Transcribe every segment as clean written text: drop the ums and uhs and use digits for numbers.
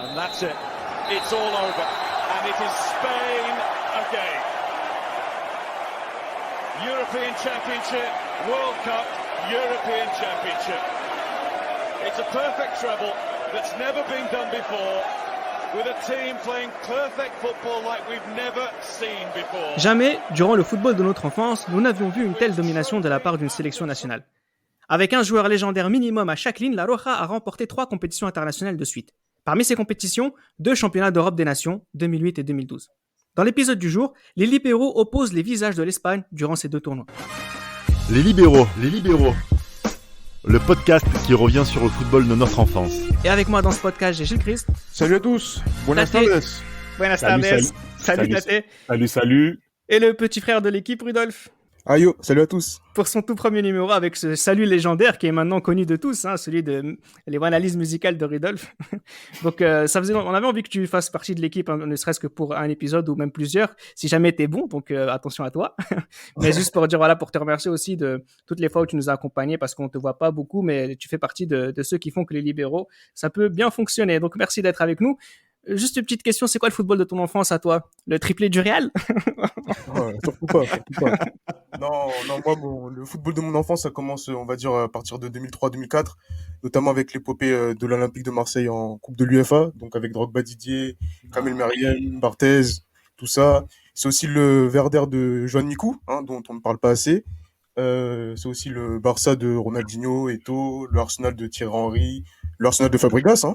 And that's it. It's all over. And it is Spain again. European Championship, World Cup, European Championship. It's a perfect treble that's never been done before, with a team playing perfect football like we've never seen before. Jamais, durant le football de notre enfance, nous n'avions vu une telle domination de la part d'une sélection nationale. Avec un joueur légendaire minimum à chaque ligne, la Roja a remporté 3 compétitions internationales de suite. Parmi ces compétitions, 2 championnats d'Europe des Nations, 2008 et 2012. Dans l'épisode du jour, les libéraux opposent les visages de l'Espagne durant ces 2 tournois. Les libéraux, le podcast qui revient sur le football de notre enfance. Et avec moi dans ce podcast, j'ai Gilles Christ. Salut à tous, buenas Tate. tardes. Buenas tardes. Salut Tate. Salut. Et le petit frère de l'équipe, Rudolf. Ayo, salut à tous. Pour son tout premier numéro avec ce salut légendaire qui est maintenant connu de tous, celui de les analyses musicales de Rudolf. Donc on avait envie que tu fasses partie de l'équipe, ne serait-ce que pour un épisode ou même plusieurs, si jamais t'es bon, donc attention à toi. Mais juste pour dire, pour te remercier aussi de toutes les fois où tu nous as accompagnés, parce qu'on te voit pas beaucoup, mais tu fais partie de ceux qui font que les libéraux, ça peut bien fonctionner. Donc merci d'être avec nous. Juste une petite question, c'est quoi le football de ton enfance à toi? Le triplé du Real? Surtout pas. Non, moi, le football de mon enfance, ça commence, on va dire, à partir de 2003-2004, notamment avec l'épopée de l'Olympique de Marseille en Coupe de l'UEFA, donc avec Drogba Didier, Kamel Meriem, Barthez, tout ça. C'est aussi le Werder de Joan Mikou, dont on ne parle pas assez. C'est aussi le Barça de Ronaldinho, Eto'o, le Arsenal de Thierry Henry, le Arsenal de Fabregas,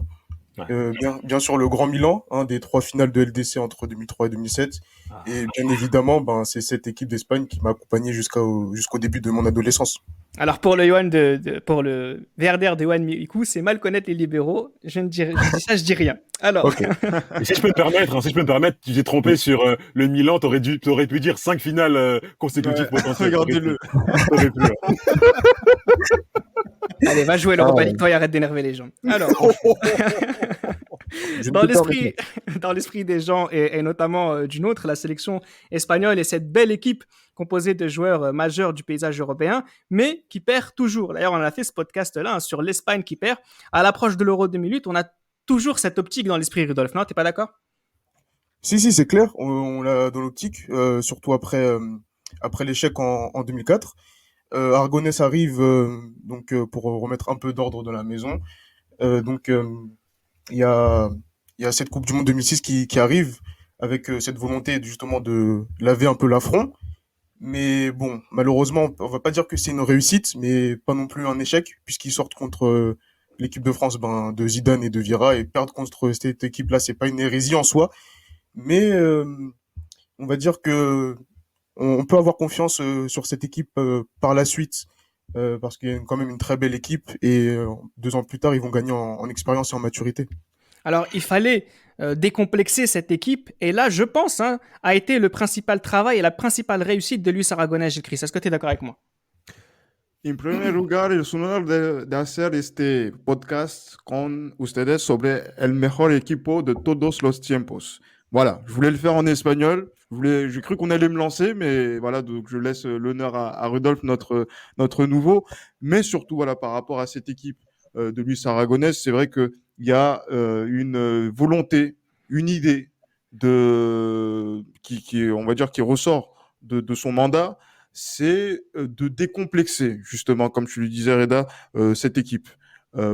bien sûr le Grand Milan, des 3 finales de LDC entre 2003 et 2007. Et bien évidemment, c'est cette équipe d'Espagne qui m'a accompagné jusqu'au début de mon adolescence. Alors pour le Werder de Joan Mikou, c'est mal connaître les libéraux. Je dis rien. Alors. Okay. Et si je peux me permettre, tu t'es trompé sur le Milan, t'aurais pu dire 5 finales consécutives potentielles. Regardez-le. Allez, va jouer l'Europa League, toi, et arrête d'énerver les gens. Alors, dans l'esprit des gens et notamment du nôtre, la sélection espagnole est cette belle équipe composée de joueurs majeurs du paysage européen, mais qui perd toujours. D'ailleurs, on a fait ce podcast-là sur l'Espagne qui perd. À l'approche de l'Euro 2008, on a toujours cette optique dans l'esprit, Rudolf. Non, t'es pas d'accord? Si, c'est clair. On l'a dans l'optique, surtout après l'échec en 2004. Aragonès arrive pour remettre un peu d'ordre dans la maison. Il y a cette Coupe du Monde 2006 qui arrive avec cette volonté justement de laver un peu l'affront. Mais bon, malheureusement, on va pas dire que c'est une réussite, mais pas non plus un échec, puisqu'ils sortent contre l'équipe de France de Zidane et de Vieira, et perdre contre cette équipe-là, c'est pas une hérésie en soi. Mais on va dire que on peut avoir confiance sur cette équipe par la suite, parce qu'il y a quand même une très belle équipe, et 2 ans plus tard, ils vont gagner en expérience et en maturité. Alors, il fallait décomplexer cette équipe, et là, je pense, a été le principal travail et la principale réussite de Luis Aragonés, Gilles Christ. Est-ce que tu es d'accord avec moi? En primer lugar, es un honor de hacer este podcast con ustedes sobre el mejor equipo de todos los tiempos. Voilà, je voulais le faire en espagnol. J'ai cru qu'on allait me lancer, mais voilà, donc je laisse l'honneur à Rudolf, notre nouveau. Mais surtout, voilà, par rapport à cette équipe de Luis Aragonés, c'est vrai que il y a une volonté, une idée qui on va dire, qui ressort de son mandat, c'est de décomplexer, justement, comme tu le disais, Reda, cette équipe.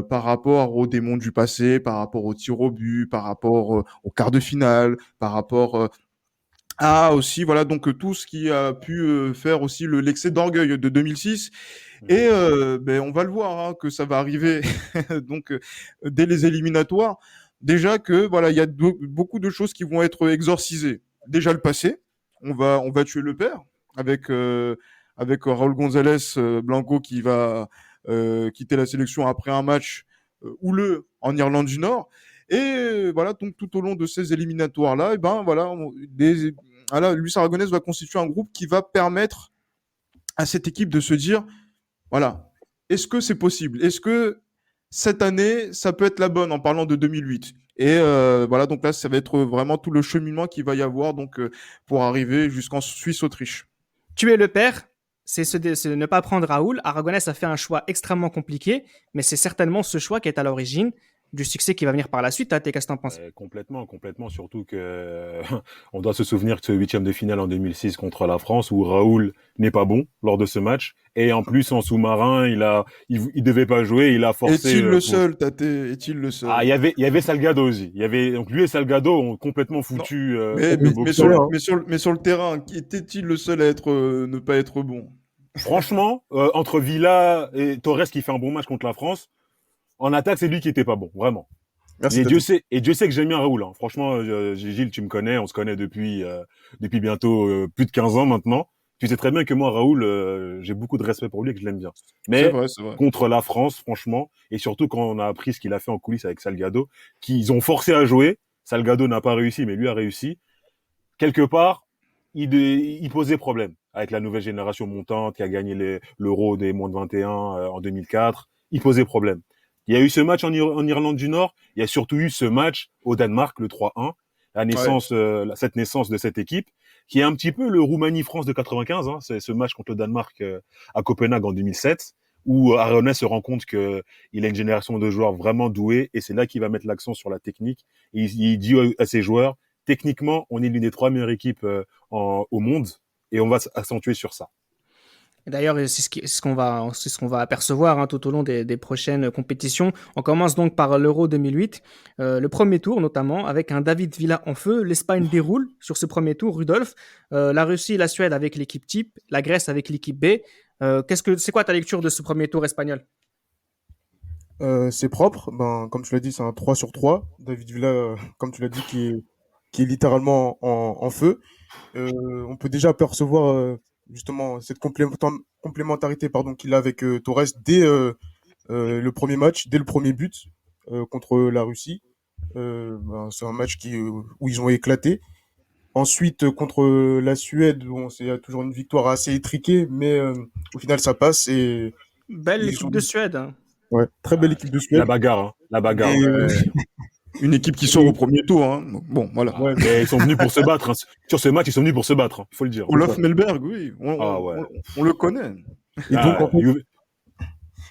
Par rapport aux démons du passé, par rapport aux tirs au but, par rapport aux quarts de finale, par rapport à aussi, voilà, donc tout ce qui a pu faire aussi l'excès d'orgueil de 2006. Et on va le voir que ça va arriver donc dès les éliminatoires. Déjà que voilà, il y a beaucoup de choses qui vont être exorcisées. Déjà le passé, on va tuer le père avec Raúl González Blanco qui va quitter la sélection après un match houleux en Irlande du Nord. Et voilà, donc tout au long de ces éliminatoires-là, Luis Aragonés va constituer un groupe qui va permettre à cette équipe de se dire, voilà, est-ce que c'est possible? Est-ce que cette année, ça peut être la bonne en parlant de 2008? Et voilà, donc là, ça va être vraiment tout le cheminement qu'il va y avoir donc pour arriver jusqu'en Suisse-Autriche. Tuer le père, c'est ne pas prendre Raúl. Aragonés a fait un choix extrêmement compliqué, mais c'est certainement ce choix qui est à l'origine du succès qui va venir par la suite. Hein, qu'est-ce que t'en penses? Complètement, surtout que on doit se souvenir de ce huitième de finale en 2006 contre la France où Raoul n'est pas bon lors de ce match et en plus en sous-marin il devait pas jouer, il a forcé. Est-il le seul, Tate? Est-il le seul? Ah, il y avait Salgado aussi. Donc lui et Salgado ont complètement foutu. Mais sur le terrain, était-il le seul à ne pas être bon? Franchement, entre Villa et Torres qui fait un bon match contre la France, en attaque c'est lui qui était pas bon, vraiment. Merci, Et Tati. Dieu sait que j'aime bien Raoul. Hein. Franchement, Gilles, tu me connais, on se connaît depuis bientôt plus de 15 ans maintenant. Tu sais très bien que moi, Raoul, j'ai beaucoup de respect pour lui et que je l'aime bien. Mais C'est vrai. contre la France, franchement, et surtout quand on a appris ce qu'il a fait en coulisses avec Salgado, qu'ils ont forcé à jouer, Salgado n'a pas réussi, mais lui a réussi. Quelque part, il posait problème avec la nouvelle génération montante qui a gagné l'Euro des moins de 21 en 2004. Il posait problème. Il y a eu ce match en Irlande du Nord. Il y a surtout eu ce match au Danemark, le 3-1. Cette naissance de cette équipe, qui est un petit peu le Roumanie-France de 95. Hein. C'est ce match contre le Danemark à Copenhague en 2007, où Arones se rend compte qu'il a une génération de joueurs vraiment doués, et c'est là qu'il va mettre l'accent sur la technique. Et il dit à ses joueurs, techniquement, on est l'une des 3 meilleures équipes au monde, et on va s'accentuer sur ça. D'ailleurs, c'est ce qu'on va apercevoir hein, tout au long des prochaines compétitions. On commence donc par l'Euro 2008, le premier tour notamment, avec un David Villa en feu. L'Espagne déroule sur ce premier tour, Rudolf. La Russie et la Suède avec l'équipe type, la Grèce avec l'équipe B. C'est quoi ta lecture de ce premier tour espagnol? C'est propre. Comme tu l'as dit, c'est un 3/3. David Villa, comme tu l'as dit, qui est littéralement en feu. On peut déjà percevoir justement cette complémentarité qu'il a avec Torres dès le premier match, dès le premier but contre la Russie. C'est un match où ils ont éclaté. Ensuite, contre la Suède, c'est toujours une victoire assez étriquée, mais au final, ça passe. Et Belle équipe de Suède. Hein. Ouais, très belle équipe de Suède. La bagarre. Une équipe qui sort au premier tour. Hein. Bon, voilà. Ouais, mais ils sont venus pour se battre. Hein. Sur ce match, ils sont venus pour se battre. Il faut le dire. Olaf Melberg, oui. On le connaît.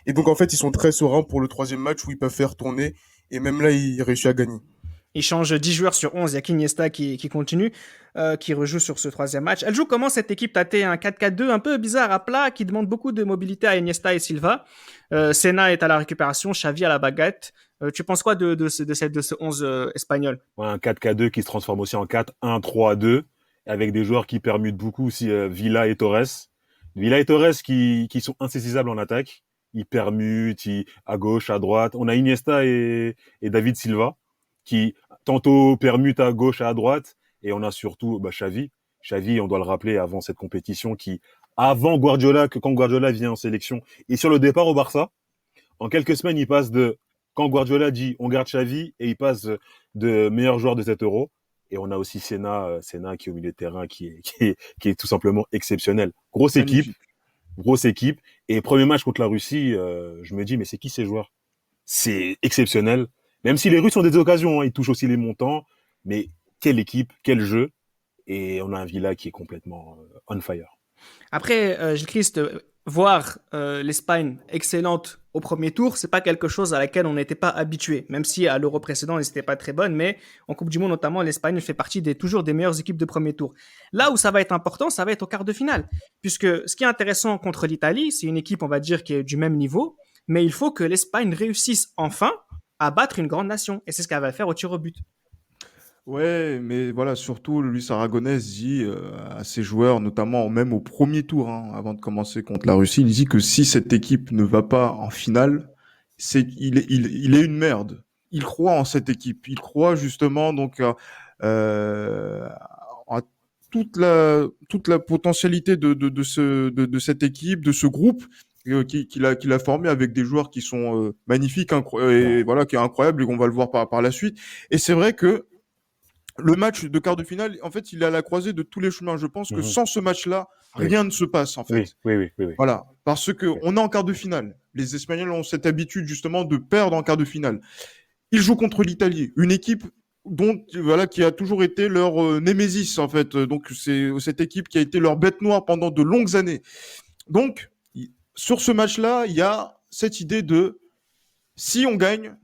Et donc, en fait, ils sont très sereins pour le troisième match où ils peuvent faire tourner. Et même là, ils réussissent à gagner. Il change 10 joueurs sur 11. Il y a Iniesta qui continue, qui rejoue sur ce troisième match. Elle joue comment cette équipe? T'as un 4-4-2 un peu bizarre à plat qui demande beaucoup de mobilité à Iniesta et Silva. Senna est à la récupération, Xavi à la baguette. Tu penses quoi de ce 11 espagnol? Ouais, un 4-4-2 qui se transforme aussi en 4-1-3-2 avec des joueurs qui permutent beaucoup aussi Villa et Torres. Villa et Torres qui sont insaisissables en attaque. Ils permutent à gauche, à droite. On a Iniesta et David Silva qui tantôt permutent à gauche, à droite. Et on a surtout Xavi. Xavi, on doit le rappeler avant cette compétition avant Guardiola, quand Guardiola vient en sélection et sur le départ au Barça, en quelques semaines, il passe quand Guardiola dit on garde Xavi et il passe de meilleur joueur de cet Euro. Et on a aussi Senna qui est au milieu de terrain qui est tout simplement exceptionnel. Grosse équipe. Et premier match contre la Russie, je me dis mais c'est qui ces joueurs? C'est exceptionnel. Même si les Russes ont des occasions, hein, ils touchent aussi les montants. Mais quelle équipe, quel jeu. Et on a un Villa qui est complètement on fire. Après, Gilles Christ, voir l'Espagne excellente au premier tour, c'est pas quelque chose à laquelle on n'était pas habitué. Même si à l'Euro précédent, elle n'était pas très bonne, mais en Coupe du Monde notamment, l'Espagne fait partie toujours des meilleures équipes de premier tour. Là où ça va être important, ça va être au quart de finale. Puisque ce qui est intéressant contre l'Italie, c'est une équipe, on va dire, qui est du même niveau, mais il faut que l'Espagne réussisse enfin à battre une grande nation. Et c'est ce qu'elle va faire au tir au but. Ouais, mais voilà, surtout Luis Aragonès dit à ses joueurs, notamment même au premier tour, hein, avant de commencer contre la Russie, il dit que si cette équipe ne va pas en finale, il est une merde. Il croit en cette équipe. Il croit justement donc à toute la potentialité de cette équipe, de ce groupe qu'il a formé avec des joueurs qui sont magnifiques, et voilà, qui est incroyable et qu'on va le voir par la suite. Et c'est vrai que le match de quart de finale, en fait, il est à la croisée de tous les chemins. Je pense que sans ce match-là, rien ne se passe, en fait. Oui. Voilà. Parce que on est en quart de finale. Les Espagnols ont cette habitude, justement, de perdre en quart de finale. Ils jouent contre l'Italie, une équipe qui a toujours été leur némésis, en fait. Donc, c'est cette équipe qui a été leur bête noire pendant de longues années. Donc, sur ce match-là, il y a cette idée de si on gagne,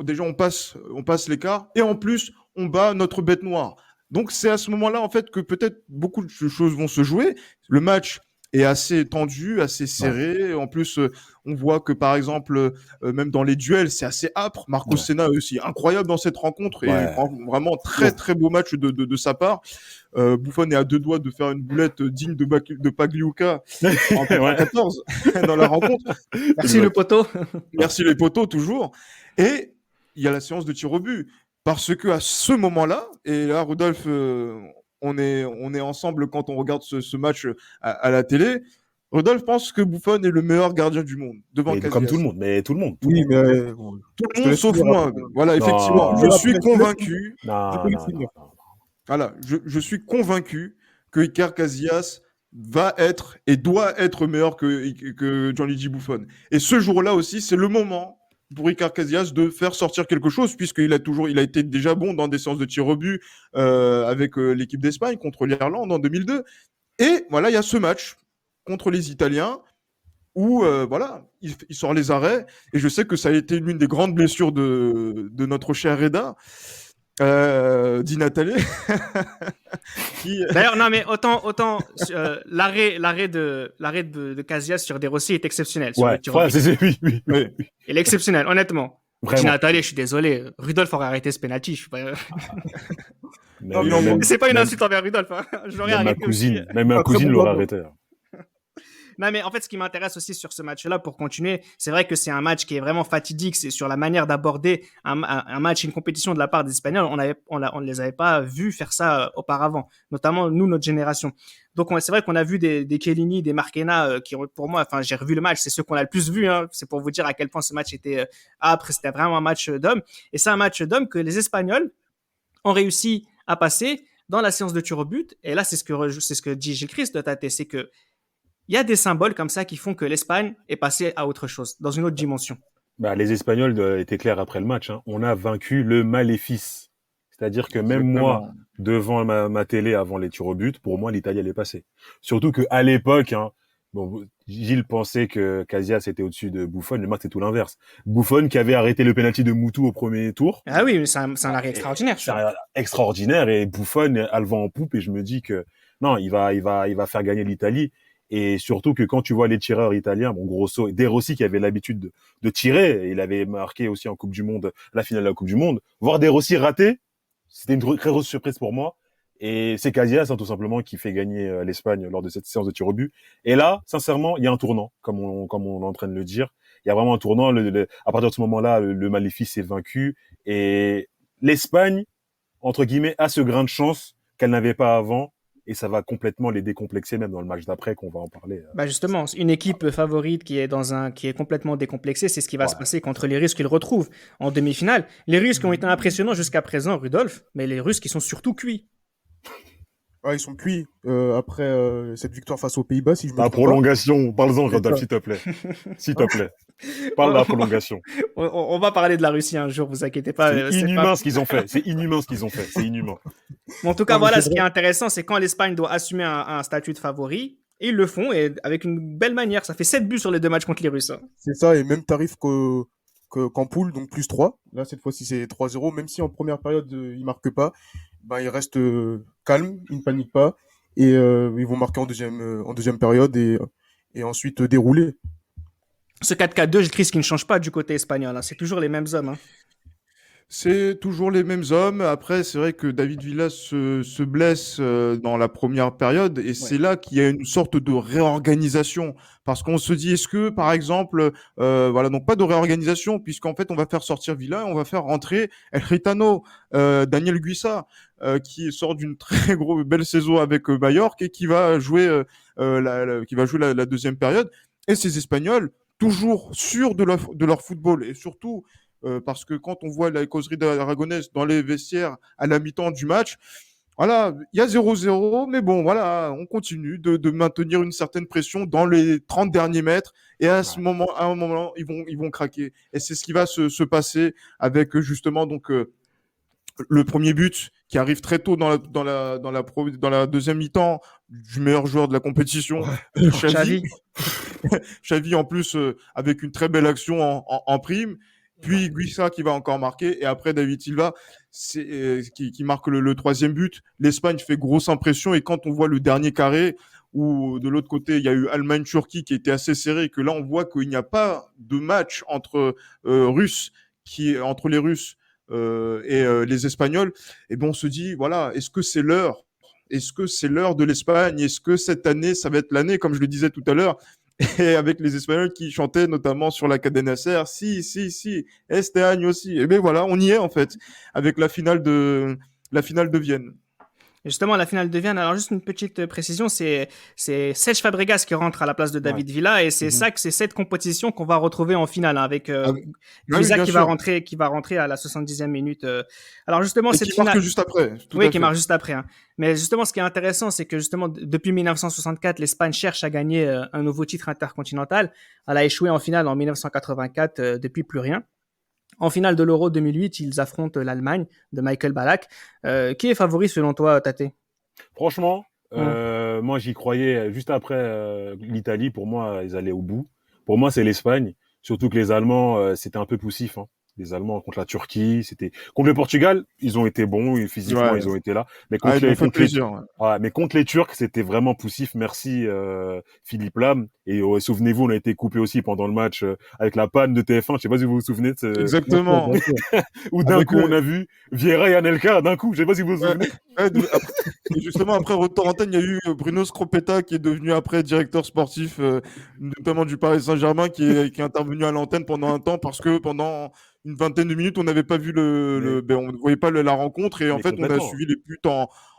déjà on passe l'écart et en plus on bat notre bête noire. Donc c'est à ce moment-là en fait que peut-être beaucoup de choses vont se jouer. Le match est assez tendu, assez serré. En plus, on voit que par exemple, même dans les duels, c'est assez âpre. Marcos Senna aussi incroyable dans cette rencontre et vraiment très très beau match de sa part. Buffon est à 2 doigts de faire une boulette digne de Pagliuca en 94 dans la rencontre. Merci le poteau. Merci les poteaux toujours. Et il y a la séance de tir au but parce que à ce moment-là, et là Rudolf, on est ensemble quand on regarde ce match à la télé. Rudolf pense que Buffon est le meilleur gardien du monde devant Casillas. Comme tout le monde, mais tout le monde. Oui, mais Tout le monde sauf moi. Voilà, effectivement, je suis convaincu. Voilà, je suis convaincu que Iker Casillas va être et doit être meilleur que Gianluigi Buffon. Et ce jour-là aussi, c'est le moment pour Iker Casillas de faire sortir quelque chose, puisqu'il a été déjà bon dans des séances de tir au but avec l'équipe d'Espagne contre l'Irlande en 2002. Et voilà, il y a ce match contre les Italiens où voilà, il sort les arrêts. Et je sais que ça a été l'une des grandes blessures de notre cher Reda. Di Natale. D'ailleurs, non, mais autant l'arrêt de Casillas sur De Rossi est exceptionnel. Oui. Il est exceptionnel, honnêtement. Vraiment. Di Natale, je suis désolé. Rudolf aurait arrêté ce penalty. Mais c'est pas une insulte envers Rudolf. Hein. J'aurais arrêté. Même ma cousine l'aurait arrêté. Non, mais en fait, ce qui m'intéresse aussi sur ce match-là, pour continuer, c'est vrai que c'est un match qui est vraiment fatidique. C'est sur la manière d'aborder un match, une compétition de la part des Espagnols. On ne les avait pas vus faire ça auparavant, notamment nous, notre génération. Donc, c'est vrai qu'on a vu des Chiellini, des Marchena, qui ont, pour moi, enfin, j'ai revu le match, c'est ceux qu'on a le plus vu. Hein. C'est pour vous dire à quel point ce match était âpre. C'était vraiment un match d'hommes. Et c'est un match d'hommes que les Espagnols ont réussi à passer dans la séance de tir au but. Et là, c'est ce que dit Gilles Christ de Tate, c'est que il y a des symboles comme ça qui font que l'Espagne est passée à autre chose, dans une autre dimension. Les Espagnols étaient clairs après le match. Hein. On a vaincu le maléfice. C'est-à-dire que même moi, devant ma télé avant les tirs au but, pour moi, l'Italie allait passer. Surtout qu'à l'époque, Gilles pensait que Casillas était au-dessus de Buffon, mais moi, c'est tout l'inverse. Buffon qui avait arrêté le penalty de Moutou au premier tour. Ah oui, mais c'est un arrêt extraordinaire. C'est extraordinaire, et Buffon a le vent en poupe, et je me dis que non, il va faire gagner l'Italie. Et surtout que quand tu vois les tireurs italiens, Grosso et De Rossi qui avait l'habitude de tirer, il avait marqué aussi en Coupe du Monde, la finale de la Coupe du Monde, voir De Rossi rater, c'était une très grosse surprise pour moi. Et c'est Casillas, tout simplement, qui fait gagner l'Espagne lors de cette séance de tir au but. Et là, sincèrement, il y a un tournant, comme on est en train de le dire. Il y a vraiment un tournant. À partir de ce moment-là, le maléfice est vaincu. Et l'Espagne, entre guillemets, a ce grain de chance qu'elle n'avait pas avant. Et ça va complètement les décomplexer, même dans le match d'après, qu'on va en parler. Justement, une équipe favorite qui est complètement décomplexée, c'est ce qui va se passer contre les Russes qu'ils retrouvent en demi-finale. Les Russes qui ont été impressionnants jusqu'à présent, Rudolf, mais les Russes qui sont surtout cuits. Ils sont cuits après cette victoire face aux Pays-Bas, si je me La trompe prolongation, parle-en, Rodolphe, s'il te plaît. S'il te plaît. Parle de la prolongation. On va parler de la Russie un jour, vous inquiétez pas. C'est inhumain ce qu'ils ont fait. C'est inhumain ce qu'ils ont fait. C'est inhumain. Mais en tout cas, voilà, ce qui est intéressant, c'est quand l'Espagne doit assumer un statut de favori, et ils le font, et avec une belle manière. Ça fait 7 buts sur les 2 matchs contre les Russes. Hein. C'est ça, et même tarif qu'en poule, donc plus 3. Là, cette fois-ci, c'est 3-0. Même si en première période, ils marquent pas, ils restent calmes, ils ne paniquent pas, et ils vont marquer en deuxième période, et ensuite dérouler. Ce 4-4-2, Gilles Christ, qui ne change pas du côté espagnol. Hein. C'est toujours les mêmes hommes. Hein. C'est toujours les mêmes hommes. Après, c'est vrai que David Villa se blesse dans la première période et c'est là qu'il y a une sorte de réorganisation. Parce qu'on se dit, est-ce que, par exemple, donc pas de réorganisation puisqu'en fait, on va faire sortir Villa et on va faire rentrer El Gitano, Daniel Guissa, qui sort d'une très belle saison avec Mallorca et qui va jouer la deuxième période. Et ces Espagnols, toujours sûrs de leur football et surtout parce que quand on voit la causerie d'Aragonès dans les vestiaires à la mi-temps du match, voilà, il y a 0-0, mais bon, voilà, on continue de maintenir une certaine pression dans les 30 derniers mètres et à un moment, ils vont craquer. Et c'est ce qui va se passer avec justement donc le premier but qui arrive très tôt dans la deuxième mi-temps du meilleur joueur de la compétition, Xavi. Xavi en plus avec une très belle action en prime. puis Guissa qui va encore marquer, et après David Silva qui marque le troisième but. L'Espagne fait grosse impression, et quand on voit le dernier carré, où de l'autre côté, il y a eu Allemagne-Turquie qui était assez serré, et que là, on voit qu'il n'y a pas de match entre entre les Russes et les Espagnols, et ben on se dit, voilà, est-ce que c'est l'heure? Est-ce que c'est l'heure de l'Espagne? Est-ce que cette année, ça va être l'année, comme je le disais tout à l'heure, et avec les Espagnols qui chantaient notamment sur la Cadena Ser, si, este año aussi. Et bien voilà, on y est en fait, avec la finale de Vienne. Justement, la finale de Vienne, alors juste une petite précision, c'est Serge Fabregas qui rentre à la place de David Villa, et c'est c'est cette compétition qu'on va retrouver en finale, avec Guisa qui va rentrer à la 70e minute. Alors justement, et cette qui marque finale... juste après. Oui, qui marque juste après. Hein. Mais justement, ce qui est intéressant, c'est que justement, depuis 1964, l'Espagne cherche à gagner un nouveau titre intercontinental. Elle a échoué en finale en 1984, depuis plus rien. En finale de l'Euro 2008, ils affrontent l'Allemagne de Michael Ballack. Qui est favori selon toi, Tate? Franchement, moi j'y croyais juste après l'Italie. Pour moi, ils allaient au bout. Pour moi, c'est l'Espagne. Surtout que les Allemands, c'était un peu poussif. Hein. Les Allemands contre la Turquie, c'était contre le Portugal, ils ont été bons, physiquement ils ont été là. Mais contre les Turcs, c'était vraiment poussif. Merci Philippe Lam. Et souvenez-vous, on a été coupé aussi pendant le match avec la panne de TF1. Je sais pas si vous vous souvenez de ce... Exactement. Où d'un coup on a vu Vieira et Anelka. D'un coup, je sais pas si vous vous souvenez. Justement, après retour antenne, il y a eu Bruno Scropetta qui est devenu après directeur sportif, notamment du Paris Saint-Germain, qui est intervenu à l'antenne pendant un temps parce que pendant une vingtaine de minutes, on n'avait pas vu on ne voyait pas la rencontre, et en fait, on a suivi les buts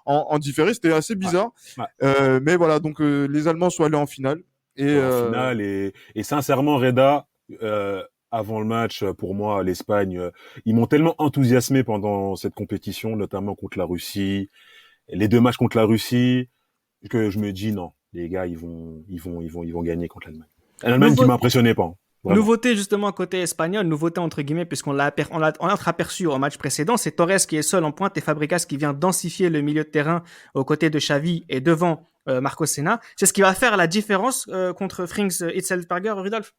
en différé. C'était assez bizarre. Mais voilà, donc les Allemands sont allés en finale. Et sincèrement, Reda, avant le match, pour moi, l'Espagne, ils m'ont tellement enthousiasmé pendant cette compétition, notamment contre la Russie, les 2 matchs contre la Russie, que je me dis non, les gars, ils vont gagner contre l'Allemagne. L'Allemagne qui m'impressionnait pas. Hein. Vraiment. Nouveauté justement côté espagnol, nouveauté entre guillemets, puisqu'on l'a aperçu au match précédent, c'est Torres qui est seul en pointe et Fabregas qui vient densifier le milieu de terrain aux côtés de Xavi et devant Marcos Senna. C'est ce qui va faire la différence contre Frings Hitzelsperger, Rudolf?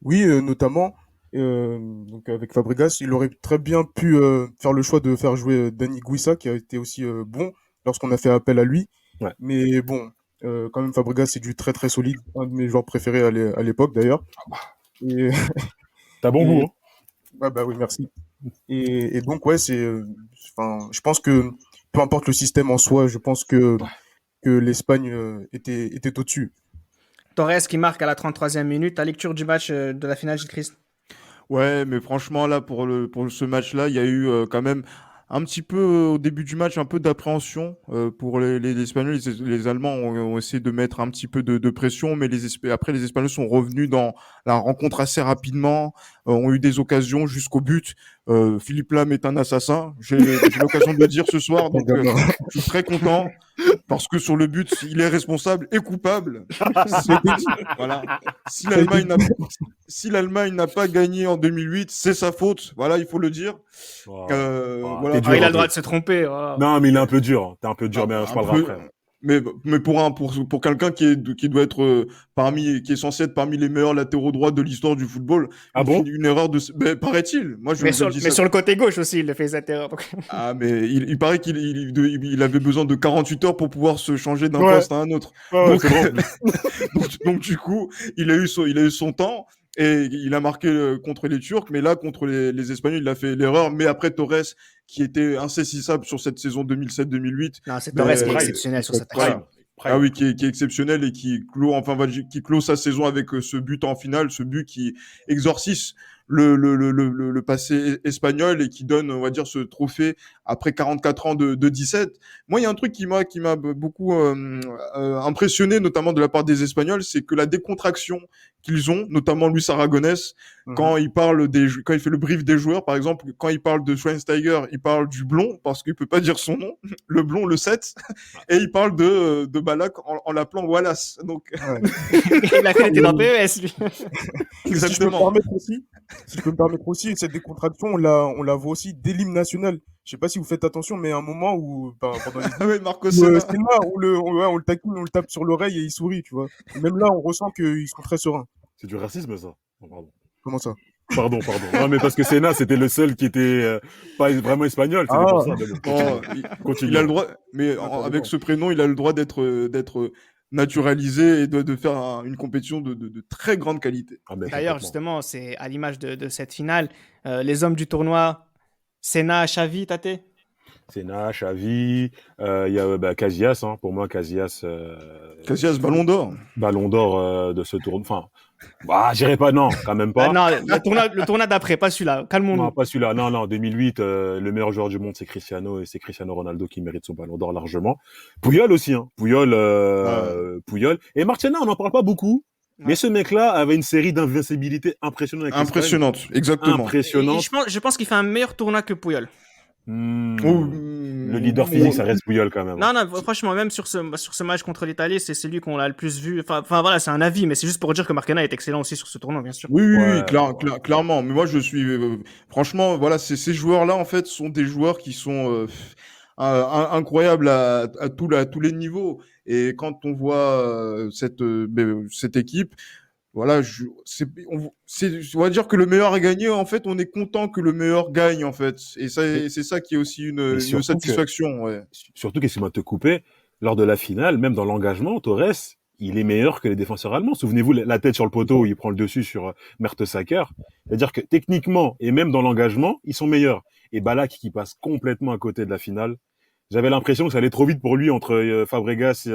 Oui, notamment donc avec Fabregas, il aurait très bien pu faire le choix de faire jouer Dani Guissa, qui a été aussi bon lorsqu'on a fait appel à lui. Ouais. Mais bon, quand même, Fabregas, c'est du très très solide, un de mes joueurs préférés à l'époque d'ailleurs. Et... T'as bon goût, hein? Bah oui, merci. Et donc ouais, je pense que peu importe le système en soi, je pense que l'Espagne était au-dessus. Torres qui marque à la 33e minute. Ta lecture du match de la finale, Gilles Christ? Ouais, mais franchement, là, pour ce match-là, il y a eu quand même un petit peu, au début du match, un peu d'appréhension pour les Espagnols. Les Allemands ont essayé de mettre un petit peu de pression, mais après, les Espagnols sont revenus dans la rencontre assez rapidement, ont eu des occasions jusqu'au but. Philippe Lam est un assassin, j'ai l'occasion de le dire ce soir, donc je suis très content, parce que sur le but, il est responsable et coupable. Voilà. Si l'Allemagne n'a pas gagné en 2008, c'est sa faute. Voilà, il faut le dire. Voilà. Il a le droit de se tromper. Voilà. Non, mais il est un peu dur. T'es un peu dur, mais je parlerai après. Mais pour quelqu'un qui doit être qui est censé être parmi les meilleurs latéraux droits de l'histoire du football, une erreur paraît-il. Moi, mais sur le côté gauche aussi, il le fait cette erreur. Ah, mais il paraît qu'il avait besoin de 48 heures pour pouvoir se changer d'un poste à un autre. Donc du coup, il a eu son temps. Et il a marqué contre les Turcs, mais là, contre les Espagnols, il a fait l'erreur. Mais après, Torres, qui était insaisissable sur cette saison 2007-2008. Non, c'est Torres qui est exceptionnel sur cette saison. Ah oui, qui est exceptionnel, et qui clôt sa saison avec ce but en finale, ce but qui exorcise le passé espagnol et qui donne, on va dire, ce trophée après 44 ans de 17. Moi, il y a un truc qui m'a beaucoup impressionné, notamment de la part des Espagnols, c'est que la décontraction qu'ils ont, notamment Luis Aragonès, quand il fait le brief des joueurs, par exemple, quand il parle de Schweinsteiger, il parle du blond, parce qu'il peut pas dire son nom, le blond, le 7, et il parle de Ballack en l'appelant Wallace. Donc... il a été dans PES, lui. Exactement. Si je peux me permettre aussi, cette décontraction, on la voit aussi dès l'hymne national. Je sais pas si vous faites attention, mais à un moment où, pendant les Marcos Senna, on le taquine, on le tape sur l'oreille et il sourit, tu vois. Et même là, on ressent qu'ils sont très sereins. C'est du racisme, ça. Oh, pardon. Comment ça? Pardon. Non, mais parce que Senna, c'était le seul qui était pas vraiment espagnol. C'était pour ça. Mais bon, Bon, continue. il a le droit, mais Ah, pardon. avec ce prénom, il a le droit d'être naturalisé et de faire une compétition de très grande qualité. Ah, mais D'ailleurs, complètement. justement, c'est à l'image de cette finale, les hommes du tournoi, Senna, Xavi, Tate. Senna, Xavi, il y a Casillas, hein, pour moi, Casillas, Casillas, Ballon d'Or. ballon d'or de ce tournoi. Enfin, j'irai pas, non, quand même Ah pas. non, le tournoi d'après, pas celui-là. Non, Calmons-nous. pas celui-là. Non, 2008, le meilleur joueur du monde, c'est Cristiano, et c'est Cristiano Ronaldo qui mérite son ballon d'or largement. Puyol aussi, hein. Puyol. Et Martiana, on n'en parle pas beaucoup, mais Ouais. ce mec-là avait une série d'invincibilité impressionnante avec l'Espagne. Impressionnante, exactement. Impressionnante. Je pense qu'il fait un meilleur tournoi que Puyol. Oh, Le leader physique, ça reste Puyol quand même. Non, franchement, même sur ce match contre l'Italie, c'est celui qu'on a le plus vu. Enfin, voilà, c'est un avis, mais c'est juste pour dire que Marcana est excellent aussi sur ce tournoi, bien sûr. Oui, Ouais. clairement. Mais moi, je suis franchement, voilà, ces joueurs-là, en fait, sont des joueurs qui sont incroyables à tous les niveaux. Et quand on voit cette équipe, voilà, on va dire que le meilleur a gagné. En fait, on est content que le meilleur gagne, en fait. Et ça, Et- c'est ça qui est aussi Et une surtout que, satisfaction. Ouais. surtout qu'est-ce te couper, lors de la finale, même dans l'engagement, Torres, il est meilleur que les défenseurs allemands. Souvenez-vous, la tête sur le poteau où il prend le dessus sur Mertesacker. C'est-à-dire que techniquement, et même dans l'engagement, ils sont meilleurs. Et Ballack qui passe complètement à côté de la finale. J'avais l'impression que ça allait trop vite pour lui entre Fabregas,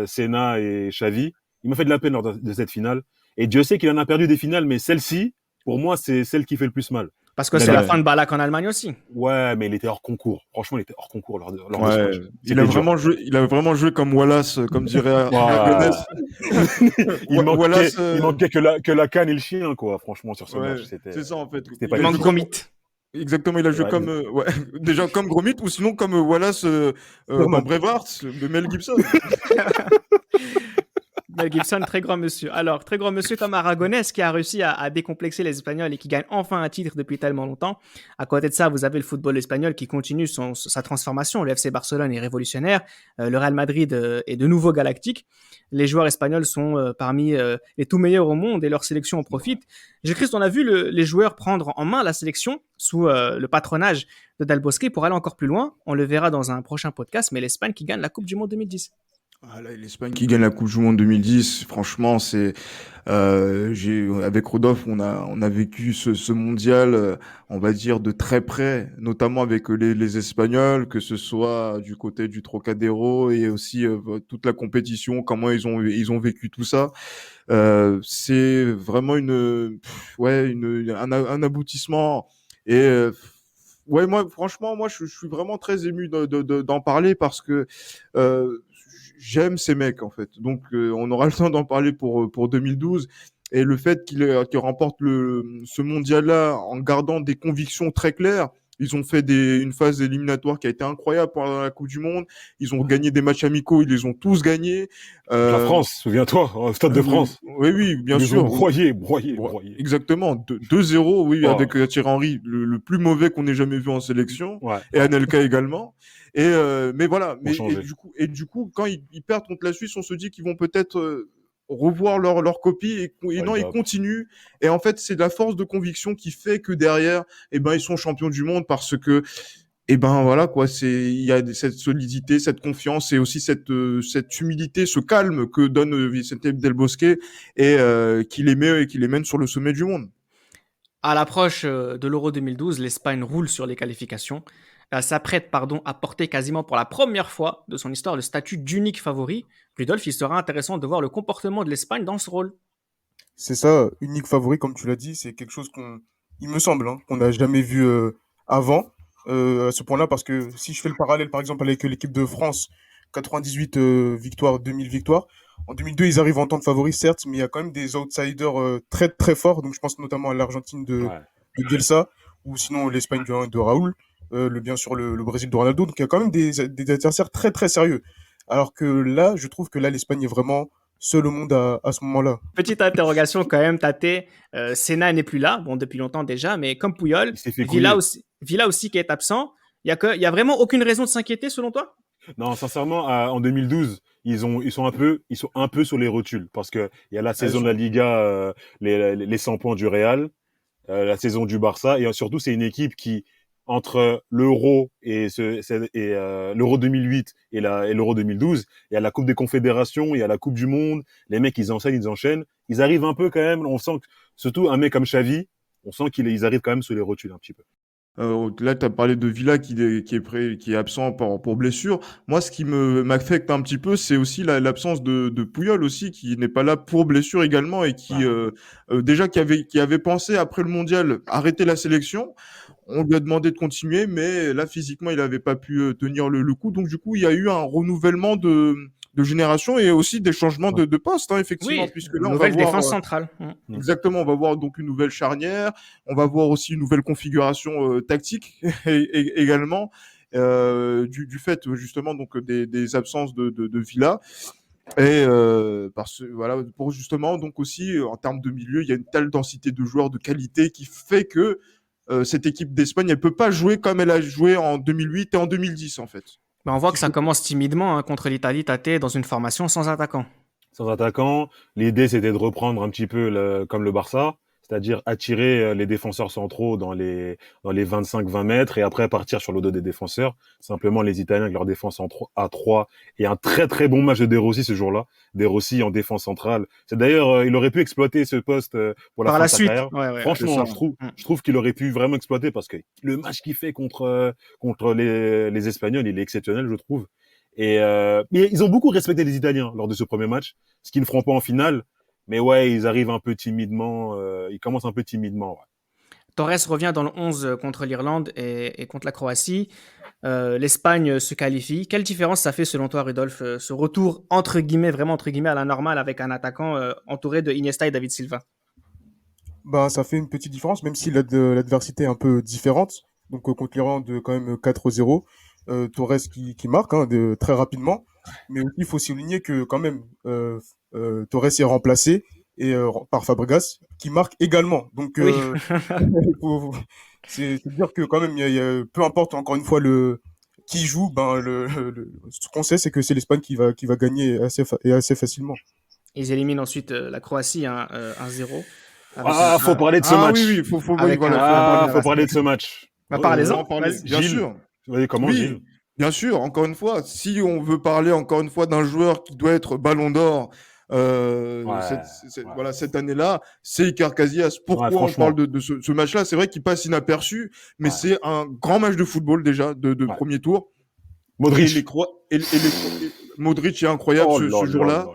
Senna et Xavi. Il m'a fait de la peine lors de cette finale. Et Dieu sait qu'il en a perdu des finales, mais celle-ci, pour moi, c'est celle qui fait le plus mal. Parce que Mais c'est la ouais. fin de Ballack en Allemagne aussi. Ouais, mais il était hors concours. Franchement, il était hors concours lors de ce Ouais, match. il a vraiment joué comme Wallace, comme dirait Wow. Aragonès. Il manquait que la canne et le chien, quoi. Franchement, sur ce Ouais, match, c'est ça en fait. c'était Il pas a Il manque joué Gromit. exactement, il a joué Ouais. comme déjà comme Gromit ou sinon comme Wallace dans Braveheart de Mel Gibson. Mel Gibson, très grand monsieur. Alors, très grand monsieur comme Aragonès qui a réussi à décomplexer les Espagnols et qui gagne enfin un titre depuis tellement longtemps. À côté de ça, vous avez le football espagnol qui continue sa transformation. Le FC Barcelone est révolutionnaire. Le Real Madrid est de nouveau galactique. Les joueurs espagnols sont parmi les tout meilleurs au monde et leur sélection en profite. Christ, on a vu les joueurs prendre en main la sélection sous le patronage de Del Bosque pour aller encore plus loin. On le verra dans un prochain podcast, mais l'Espagne qui gagne la Coupe du Monde 2010. Ah là, l'Espagne qui gagne la Coupe du Monde 2010, franchement, c'est avec Rodolphe, on a vécu ce mondial, on va dire de très près, notamment avec les Espagnols, que ce soit du côté du Trocadéro et aussi toute la compétition, comment ils ont vécu tout ça. C'est vraiment un aboutissement et ouais, moi franchement, je suis vraiment très ému d'en parler parce que j'aime ces mecs en fait. Donc on aura le temps d'en parler pour 2012 et le fait qu'il remporte ce mondial-là en gardant des convictions très claires. Ils ont fait une phase éliminatoire qui a été incroyable pendant la Coupe du Monde. Ils ont gagné des matchs amicaux, ils les ont tous gagnés. La France, souviens-toi, au Stade de France. Oui, bien Ils sûr. ont broyé. Exactement. 2-0, oui, Oh. avec Thierry Henry, le plus mauvais qu'on ait jamais vu en sélection. Ouais. Et Anelka également. Et mais voilà. changé. Du coup, quand ils perdent contre la Suisse, on se dit qu'ils vont peut-être revoir leur copie et non, ils continuent. Et en fait, c'est la force de conviction qui fait que derrière, ils sont champions du monde parce que voilà quoi, il y a cette solidité, cette confiance et aussi cette humilité, ce calme que donne Vicente Del Bosque et qui les mène sur le sommet du monde. À l'approche de l'Euro 2012, l'Espagne roule sur les qualifications. Elle s'apprête à porter quasiment pour la première fois de son histoire le statut d'unique favori. Rudolf, il sera intéressant de voir le comportement de l'Espagne dans ce rôle. C'est ça, unique favori, comme tu l'as dit, c'est quelque chose il me semble, qu'on n'a jamais vu avant à ce point-là, parce que si je fais le parallèle, par exemple, avec l'équipe de France, 98 victoires, 2000 victoires, en 2002, ils arrivent en tant que favoris, certes, mais il y a quand même des outsiders très, très forts, donc je pense notamment à l'Argentine de Bielsa, ou sinon l'Espagne de Raúl, bien sûr le Brésil de Ronaldo, donc il y a quand même des adversaires très, très sérieux. Alors que là, je trouve que là, l'Espagne est vraiment seul au monde à ce moment-là. Petite interrogation quand même, Tate. Senna n'est plus là, bon, depuis longtemps déjà, mais comme Puyol, Villa aussi qui est absent. Il y a vraiment aucune raison de s'inquiéter selon toi? Non, sincèrement, en 2012, ils sont un peu sur les rotules parce que il y a la saison de la Liga, les 100 points du Real. la saison du Barça. Et surtout, c'est une équipe qui, entre l'Euro et l'Euro 2008 et l'Euro 2012, il y a la Coupe des Confédérations, il y a la Coupe du Monde. Les mecs, ils enchaînent. Ils arrivent un peu quand même. On sent que, surtout un mec comme Xavi, on sent qu'ils arrivent quand même sous les rotules un petit peu. Là, tu as parlé de Villa qui est absent pour blessure. Moi, ce qui m'affecte un petit peu, c'est aussi l'absence de Puyol aussi, qui n'est pas là pour blessure également et qui déjà qui avait pensé après le mondial arrêter la sélection. On lui a demandé de continuer, mais là physiquement, il n'avait pas pu tenir le coup. Donc du coup, il y a eu un renouvellement de génération et aussi des changements de poste, hein, effectivement, Oui, puisque là, on va nouvelle voir défense centrale. exactement, on va voir donc une nouvelle charnière, on va voir aussi une nouvelle configuration tactique également du fait justement donc des absences de Villa et voilà pour justement donc aussi en termes de milieu, il y a une telle densité de joueurs de qualité qui fait que cette équipe d'Espagne, elle peut pas jouer comme elle a joué en 2008 et en 2010 en fait. On voit que ça commence timidement contre l'Italie. Tate dans une formation sans attaquant. Sans attaquant, l'idée c'était de reprendre un petit peu comme le Barça, c'est-à-dire attirer les défenseurs centraux dans les 25-20 mètres et après partir sur le dos des défenseurs. Simplement les Italiens avec leur défense à 3 et un très très bon match de De Rossi ce jour-là. De Rossi en défense centrale. C'est d'ailleurs, il aurait pu exploiter ce poste pour la fin de sa carrière. Ouais, franchement, je trouve qu'il aurait pu vraiment exploiter parce que le match qu'il fait contre les Espagnols, il est exceptionnel, je trouve. Et ils ont beaucoup respecté les Italiens lors de ce premier match, ce qu'ils ne feront pas en finale. Mais ouais, ils arrivent un peu timidement. Ils commencent un peu timidement. Ouais. Torres revient dans le 11 contre l'Irlande et contre la Croatie. L'Espagne se qualifie. Quelle différence ça fait selon toi, Rudolf, ce retour vraiment entre guillemets à la normale avec un attaquant entouré de Iniesta et David Silva? Ça fait une petite différence, même si l'adversité est un peu différente. Donc contre l'Irlande, quand même 4-0. Torres qui marque très rapidement. Mais aussi, il faut souligner que quand même, Torres est remplacé par Fabregas, qui marque également. Donc, Oui. c'est dire que quand même, peu importe encore une fois qui joue, ce qu'on sait, c'est que c'est l'Espagne qui va gagner assez facilement. Ils éliminent ensuite la Croatie 1-0. Faut parler de ce match. Oui, faut parler de ce match. Parlez-en. Bien sûr. Oui, comment Gilles? Bien sûr, encore une fois, si on veut parler encore une fois d'un joueur qui doit être Ballon d'Or cette année-là, c'est Iker Casillas. Pourquoi on parle de ce match-là? C'est vrai qu'il passe inaperçu, mais c'est un grand match de football déjà, de premier tour. Modric. Modric est incroyable ce jour-là.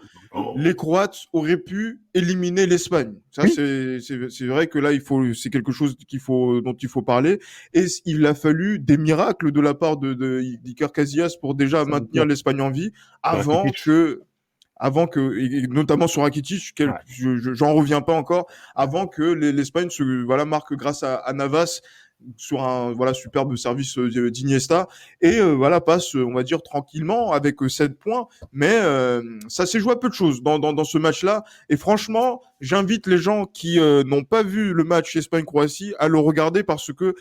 Les Croates auraient pu éliminer l'Espagne. Ça, oui. C'est vrai que là, c'est quelque chose dont il faut parler. Et il a fallu des miracles de la part d'Iker Casillas pour déjà maintenir l'Espagne en vie avant que, et notamment sur Rakitic, j'en reviens pas encore, avant que l'Espagne marque grâce à Navas sur un superbe service d'Iniesta et passe on va dire tranquillement avec 7 points, mais ça s'est joué à peu de choses dans ce match-là et franchement j'invite les gens qui n'ont pas vu le match Espagne-Croatie à le regarder parce que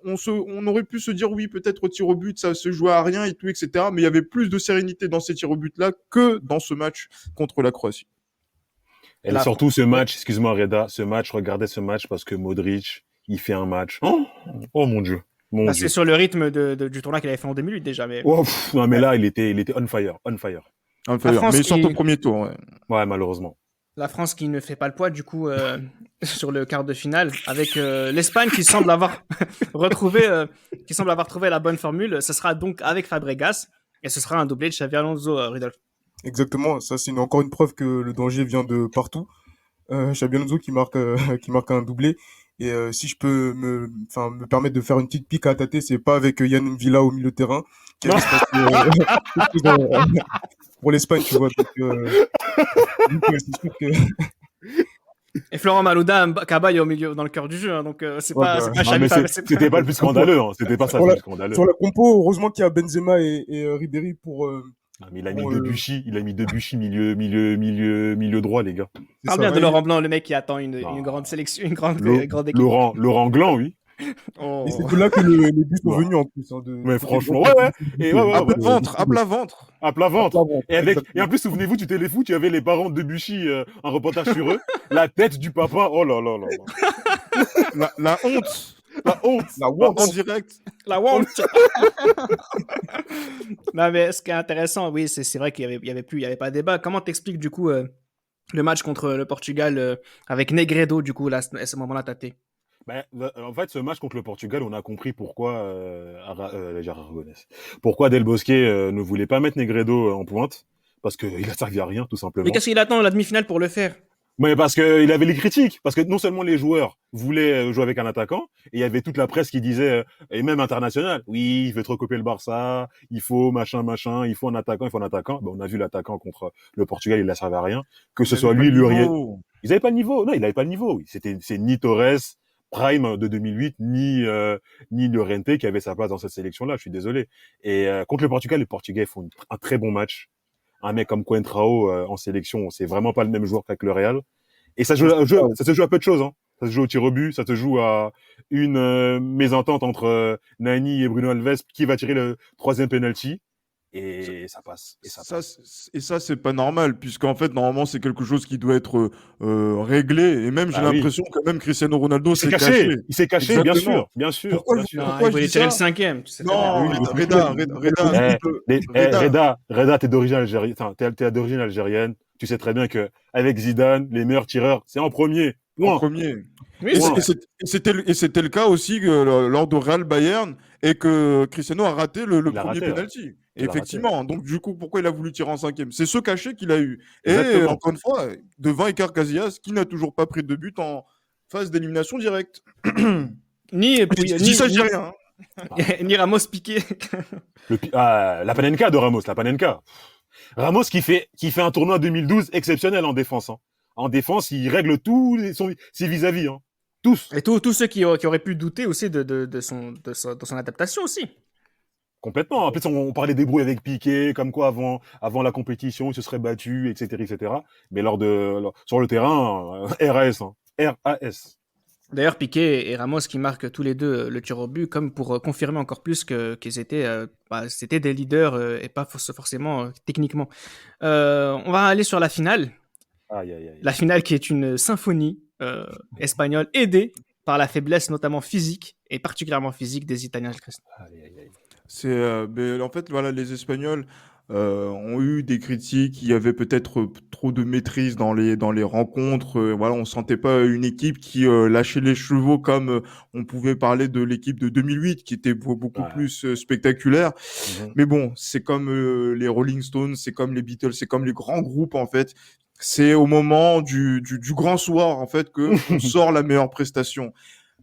on aurait pu se dire oui peut-être au tir au but ça se jouait à rien et tout etc, mais il y avait plus de sérénité dans ces tirs au but là que dans ce match contre la Croatie. Et surtout ce match, excuse-moi Reda, regardez ce match parce que Modric il fait un match. Oh mon Dieu. C'est sur le rythme du tournoi qu'il avait fait en 2008 déjà. Mais... non, mais là, il était on fire. Mais sans au premier tour. Ouais, malheureusement. La France qui ne fait pas le poids, du coup, sur le quart de finale, avec l'Espagne qui semble avoir trouvé la bonne formule. Ce sera donc avec Fabregas et ce sera un doublé de Xabi Alonso, Rudolf. Exactement. Ça, c'est encore une preuve que le danger vient de partout. Xabi Alonso qui marque un doublé. Et si je peux me permettre de faire une petite pique à Tate, c'est pas avec Yann Villa au milieu de terrain qui allait se passer pour l'Espagne, tu vois. Donc c'est sûr que... Et Florent Malouda, Cabaye au milieu, dans le cœur du jeu, hein, donc c'est pas Xavi. C'était pas le plus scandaleux, hein. C'était pas ça le plus scandaleux. Sur la compo, heureusement qu'il y a Benzema et Ribéry pour... mais il a mis Debuchy, milieu droit, les gars. Parle bien de Laurent Blanc, le mec qui attend une grande sélection, une grande équipe. Laurent Gland, oui. Oh. Et c'est de là que les buts sont Ouais. venus en plus. Hein, Mais franchement, ouais. Et ouais, À plat ventre, à plat ventre. à plat ventre. Et, en Exactement. plus, souvenez-vous, tu téléfoot, tu avais les parents de Debuchy, un reportage sur eux. La tête du papa, oh là là là là. La honte. La honte. La En honte. direct. La honte. Non, mais ce qui est intéressant, oui, c'est vrai qu'il y avait pas de débat. Comment t'expliques du coup le match contre le Portugal avec Negredo du coup là, à ce moment-là, Tate? Ben, en fait, ce match contre le Portugal, on a compris pourquoi pourquoi Del Bosque ne voulait pas mettre Negredo en pointe, parce qu'il a servi à rien, tout simplement. Mais qu'est-ce qu'il attend la demi-finale pour le faire? Mais parce qu'il avait les critiques, parce que non seulement les joueurs voulaient jouer avec un attaquant, et il y avait toute la presse qui disait, et même international, oui, il veut trop copier le Barça, il faut machin, il faut un attaquant. Ben, on a vu l'attaquant contre le Portugal, il ne servait à rien. Que ce soit lui, ils n'avaient pas le niveau. Non, il n'avait pas le niveau. C'est ni Torres, Prime de 2008, ni Llorente qui avait sa place dans cette sélection-là. Je suis désolé. Et contre le Portugal, les Portugais font un très bon match. Un mec comme Coentrao en sélection, c'est vraiment pas le même joueur qu'avec le Real. Et ça se joue à peu de choses. Hein. Ça se joue au tir au but, ça se joue à une mésentente entre Nani et Bruno Alves qui va tirer le 3e penalty. Et ça passe. Et ça, c'est pas normal, puisqu'en fait, normalement, c'est quelque chose qui doit être réglé. Et même, j'ai l'impression que même Cristiano Ronaldo s'est caché. Il s'est caché, Exactement. bien sûr. Pourquoi Non, je il voulait dis tirer ça? le 5e. Tu sais Non, très bien. Reda, t'es d'origine algérienne. T'es d'origine algérienne. Tu sais très bien que avec Zidane, les meilleurs tireurs, c'est en premier. En Point. premier. Oui, Et c'était le cas aussi lors de Real Bayern et que Cristiano a raté le Il a premier raté, ouais. penalty. Il a Effectivement. Donc, du coup, pourquoi il a voulu tirer en 5e? C'est ce cachet qu'il a eu. Et Exactement. encore une fois, devant Iker Casillas, qui n'a toujours pas pris de but en phase d'élimination directe. Ni Je dis ça, je dis rien. ni Ramos Piqué. La Panenka de Ramos, la Panenka. Ramos qui fait un tournoi 2012 exceptionnel en défense. Hein. En défense, il règle tous ses vis-à-vis. Hein. Tous. Et tous ceux qui auraient pu douter aussi de son adaptation aussi. Complètement. En plus, on parlait des brouilles avec Piqué, comme quoi avant la compétition, il se serait battu, etc. Mais sur le terrain, RAS. Hein. RAS. D'ailleurs, Piqué et Ramos qui marquent tous les deux le tir au but, comme pour confirmer encore plus qu'ils étaient, c'était des leaders et pas forcément techniquement. On va aller sur la finale. Aïe. La finale qui est une symphonie espagnole aidée par la faiblesse notamment physique et particulièrement physique des Italiens. Aïe. Mais en fait, voilà, les Espagnols ont eu des critiques. Il y avait peut-être trop de maîtrise dans les rencontres. Voilà, on sentait pas une équipe qui lâchait les chevaux comme on pouvait parler de l'équipe de 2008 qui était beaucoup plus spectaculaire. Mais bon, c'est comme les Rolling Stones, c'est comme les Beatles, c'est comme les grands groupes en fait. C'est au moment du grand soir en fait que on sort la meilleure prestation.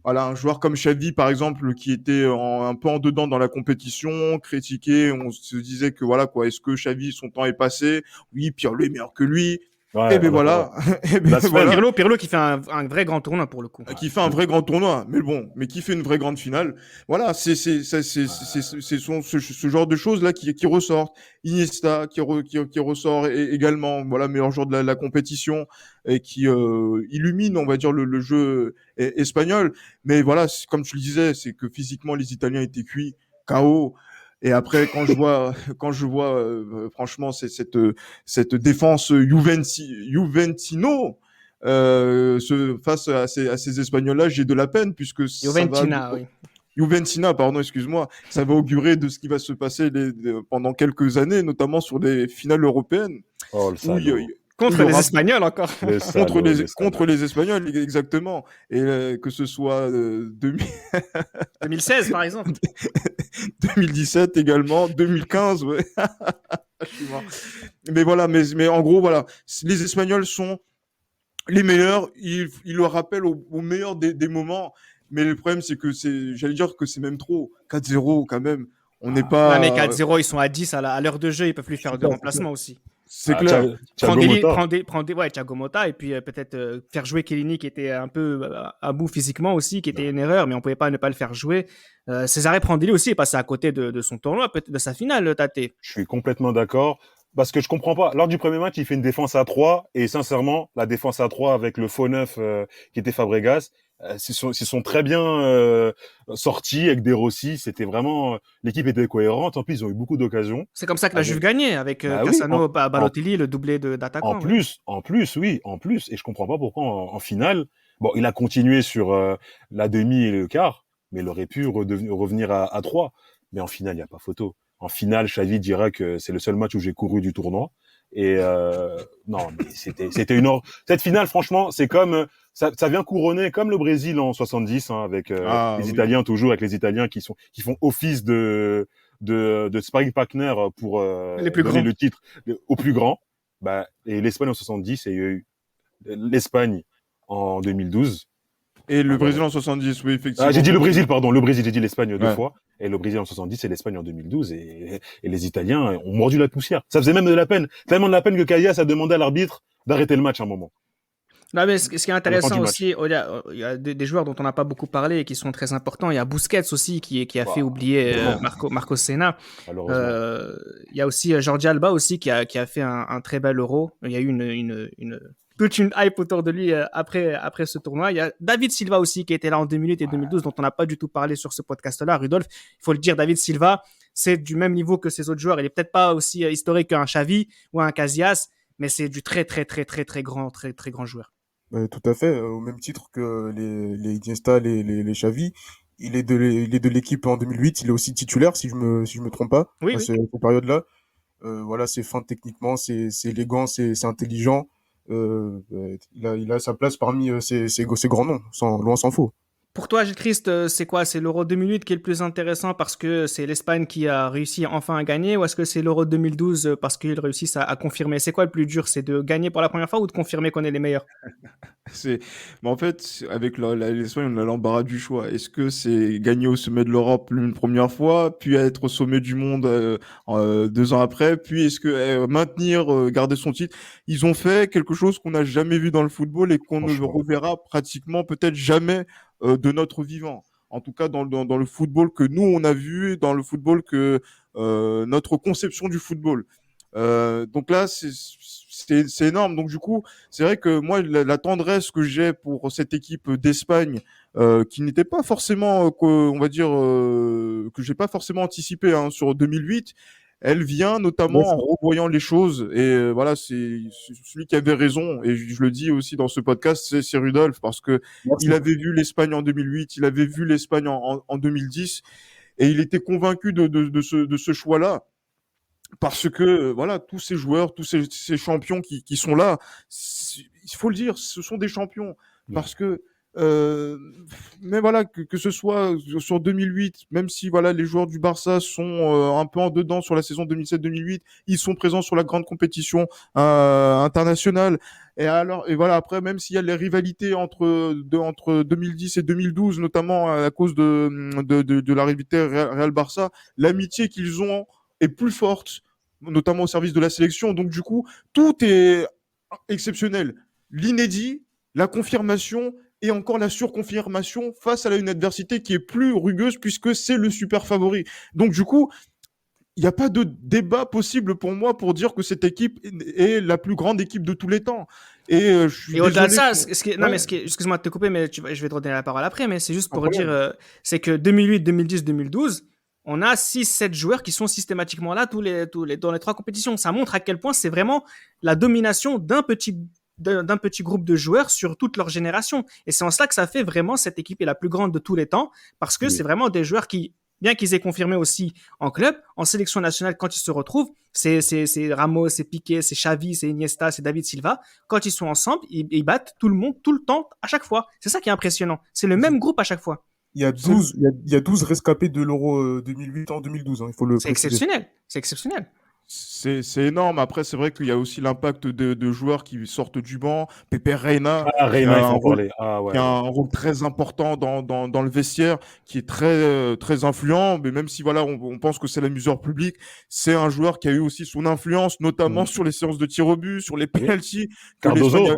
Voilà, un joueur comme Xavi, par exemple, qui était un peu en dedans dans la compétition, critiqué, on se disait que voilà quoi, est-ce que Xavi, son temps est passé? Oui, Pirlo est meilleur que lui. Ouais, Et ben voilà. Et ben voilà. Pirlo qui fait un vrai grand tournoi pour le coup. Qui fait un vrai grand tournoi, mais qui fait une vraie grande finale. Voilà, c'est ce genre de choses là qui ressortent. Iniesta qui ressort également, voilà, meilleur joueur de la compétition et qui illumine, on va dire, le jeu espagnol. Mais voilà, comme tu le disais, c'est que physiquement les Italiens étaient cuits, KO. Et après, quand je vois, franchement, c'est cette défense Juventino. Face à ces Espagnols-là, j'ai de la peine puisque Juventina, oui. Juventina, pardon, excuse-moi, ça va augurer de ce qui va se passer pendant quelques années, notamment sur les finales européennes. Oh, le salaud. Contre les Espagnols encore. Contre les Espagnols, exactement. Et que ce soit 2016 par exemple. 2017 également, 2015, ouais. Je suis mort. Mais voilà, mais en gros, voilà, les Espagnols sont les meilleurs, ils le rappellent au meilleur des moments. Mais le problème, c'est que j'allais dire que c'est même trop. 4-0 quand même. On n'est pas. Non, mais 4-0, ils sont à 10 à l'heure de jeu, ils peuvent plus faire de remplacement aussi. C'est clair. Thiago Motta, et puis peut-être faire jouer Chiellini qui était un peu à bout physiquement aussi, qui était une erreur, mais on pouvait pas ne pas le faire jouer. Cesare Prandelli aussi est passé à côté de son tournoi, peut-être de sa finale, Tate. Je suis complètement d'accord. Parce que je comprends pas. Lors du premier match, il fait une défense à 3 et sincèrement, la défense à 3 avec le faux neuf qui était Fabregas, S'ils sont très bien sortis avec des Rossi. C'était vraiment l'équipe était cohérente. En plus, ils ont eu beaucoup d'occasions. C'est comme ça que la Avec- Juve gagnait avec Bah oui, Cassano, Balotelli, le doublé d'attaquants. Ouais. en plus, oui, en plus. Et je comprends pas pourquoi en finale. Bon, il a continué sur la demi et le quart, mais il aurait pu revenir à 3. Mais en finale, il n'y a pas photo. En finale, Xavi dira que c'est le seul match où j'ai couru du tournoi. Et non, mais c'était cette finale, franchement, c'est comme ça vient couronner comme le Brésil en 70 hein, avec les Oui. Italiens toujours avec les Italiens qui font office de sparring partner pour Les plus donner grands. le titre au plus grand. Bah et l'Espagne en 70 et il y a eu l'Espagne en 2012. Et le Ah, Brésil voilà. en 70, oui, effectivement. Ah, j'ai dit le Brésil, pardon, le Brésil, j'ai dit l'Espagne deux Ouais. fois, et le Brésil en 70 et l'Espagne en 2012, et les Italiens ont mordu la poussière. Ça faisait même de la peine, tellement de la peine que Casillas a demandé à l'arbitre d'arrêter le match à un moment. Non, mais ce qui est À la fin intéressant du aussi, il y a des joueurs dont on n'a pas beaucoup parlé et qui sont très importants. Il y a Busquets aussi qui a fait Wow. oublier Marco Senna. Malheureusement. Il y a aussi Jordi Alba aussi qui a fait un très bel Euro. Il y a eu toute une hype autour de lui après ce tournoi. Il y a David Silva aussi qui était là en 2008 et 2012 dont on n'a pas du tout parlé sur ce podcast-là. Rudolf, il faut le dire, David Silva, c'est du même niveau que ses autres joueurs. Il est peut-être pas aussi historique qu'un Xavi ou un Casillas, mais c'est du très grand joueur. Tout à fait, au même titre que les Iniesta, les Xavi. Il est de l'équipe en 2008. Il est aussi titulaire, si je me trompe pas, Oui, à oui. cette période-là. Voilà, c'est fin techniquement, c'est élégant, c'est intelligent. Il a sa place parmi ces grands noms, loin s'en faut. Pour toi, Gilles Christ, c'est quoi? C'est l'Euro 2008 qui est le plus intéressant parce que c'est l'Espagne qui a réussi enfin à gagner, ou est-ce que c'est l'Euro 2012 parce qu'ils réussissent à confirmer? C'est quoi le plus dur? C'est de gagner pour la première fois ou de confirmer qu'on est les meilleurs? Mais en fait, avec l'Espagne, on a l'embarras du choix. Est-ce que c'est gagner au sommet de l'Europe une première fois, puis être au sommet du monde 2 ans après, puis est-ce que maintenir, garder son titre? Ils ont fait quelque chose qu'on n'a jamais vu dans le football et qu'on ne Franchement. reverra pratiquement peut-être jamais de notre vivant. En tout cas, dans le football que nous, on a vu, dans le football que notre conception du football. Donc là, c'est énorme. Donc du coup, c'est vrai que moi, la tendresse que j'ai pour cette équipe d'Espagne, qui n'était pas forcément, on va dire, que j'ai pas forcément anticipé hein, sur 2008, elle vient notamment Yes. en revoyant les choses. Et voilà, c'est celui qui avait raison. Et je le dis aussi dans ce podcast, c'est Rudolf, parce que Merci. il avait vu l'Espagne en 2008, il avait vu l'Espagne en 2010, et il était convaincu de ce choix-là. Parce que voilà, tous ces joueurs, ces champions qui sont là, il faut le dire, ce sont des champions. Parce que mais voilà, que ce soit sur 2008, même si voilà les joueurs du Barça sont un peu en dedans sur la saison 2007-2008, ils sont présents sur la grande compétition internationale. Et voilà, après, même s'il y a les rivalités entre 2010 et 2012, notamment à cause de la rivalité Real-Barça, l'amitié qu'ils ont est plus forte, notamment au service de la sélection. Donc du coup, tout est exceptionnel. L'inédit, la confirmation et encore la surconfirmation face à une adversité qui est plus rugueuse puisque c'est le super favori. Donc du coup, il n'y a pas de débat possible pour moi pour dire que cette équipe est la plus grande équipe de tous les temps. Et je suis Et au-delà de désolé. ça, non, mais excuse-moi de te couper, mais je vais te redonner la parole après, mais c'est juste Sans pour problème. dire, c'est que 2008, 2010, 2012, on a 6-7 joueurs qui sont systématiquement là dans les 3 compétitions. Ça montre à quel point c'est vraiment la domination d'un petit groupe de joueurs sur toute leur génération. Et c'est en cela que ça fait vraiment cette équipe est la plus grande de tous les temps, parce que Oui. c'est vraiment des joueurs qui, bien qu'ils aient confirmé aussi en club, en sélection nationale, quand ils se retrouvent, c'est Ramos, c'est Piqué, c'est Xavi, c'est Iniesta, c'est David Silva. Quand ils sont ensemble, ils battent tout le monde, tout le temps, à chaque fois. C'est ça qui est impressionnant. C'est le même groupe à chaque fois. Il y a 12 rescapés de l'Euro 2008 en 2012, hein, il faut le C'est préciser. exceptionnel. C'est exceptionnel. C'est énorme. Après, c'est vrai qu'il y a aussi l'impact de joueurs qui sortent du banc. Pepe Reina, Ah, qui Reina, a il un faut en rôle, parler. Ah ouais. qui a un rôle très important dans le vestiaire, qui est très influent. Mais même si voilà, on pense que c'est l'amuseur public, c'est un joueur qui a eu aussi son influence, notamment sur les séances de tir au but, sur les penalties que Cardozo. l'Espagne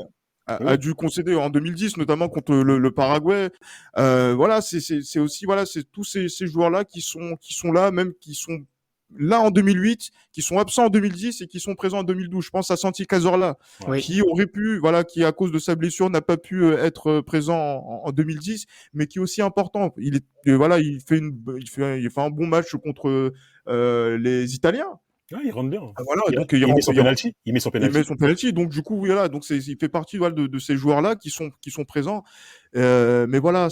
a Oui. dû concéder en 2010, notamment contre le Paraguay. Voilà, c'est aussi voilà, c'est tous ces joueurs-là qui sont là, même qui sont là en 2008, qui sont absents en 2010 et qui sont présents en 2012. Je pense à Santi Cazorla, Oui. qui aurait pu, voilà, qui à cause de sa blessure n'a pas pu être présent en 2010, mais qui est aussi important. Il fait un bon match contre les Italiens. Ouais, il rentre bien. Ah, voilà, Il, donc il met son penalty. Il met son il met penalty. son penalty, donc du coup, voilà, donc il fait partie voilà, de ces joueurs-là qui sont présents. Mais voilà,